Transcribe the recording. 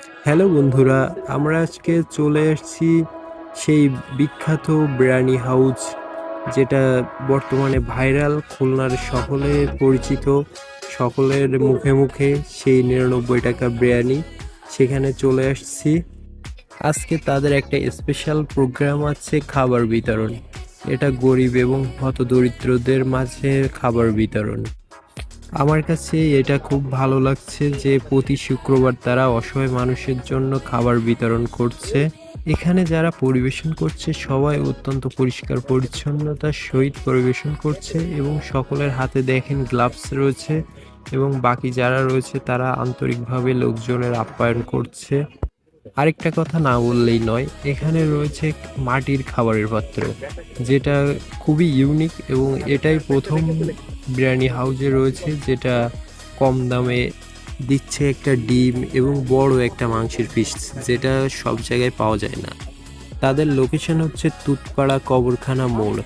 Hello বন্ধুরা, আমরা আজকে চলে এসেছি সেই বিখ্যাত বিরিয়ানি হাউস, যেটা বর্তমানে ভাইরাল, খুলনার সকলে পরিচিত, সকলের মুখে মুখে সেই 99 টাকা বিরিয়ানি। সেখানে চলে আসছি। আজকে তাদের একটা স্পেশাল প্রোগ্রাম আছে, খাবার বিতরণ। এটা গরিব এবং হতদরিদ্রদের মাঝে খাবার বিতরণ। আমার কাছে এটা খুব ভালো লাগছে যে প্রতি শুক্রবার তারা অসহায় মানুষের জন্য খাবার বিতরণ করছে। এখানে যারা পরিবেশন করছে সবাই অত্যন্ত পরিষ্কার পরিচ্ছন্নতার সহিত পরিবেশন করছে এবং সকলের হাতে দেখেন গ্লাভস রয়েছে, এবং বাকি যারা রয়েছে তারা আন্তরিকভাবে লোকজনের আপ্যায়ন করছে। আরেকটা কথা না বললেই নয়, এখানে রয়েছে মাটির খাবারের পাত্র, যেটা খুবই ইউনিক, এবং এটাই প্রথম বিরিয়ানি হাউসে রয়েছে যেটা কম দামে দিচ্ছে একটা ডিম এবং বড় একটা মাংসের পিস, যেটা সব জায়গায় পাওয়া যায় না। তাদের লোকেশন হচ্ছে তুতপাড়া কবরখানা মোড়।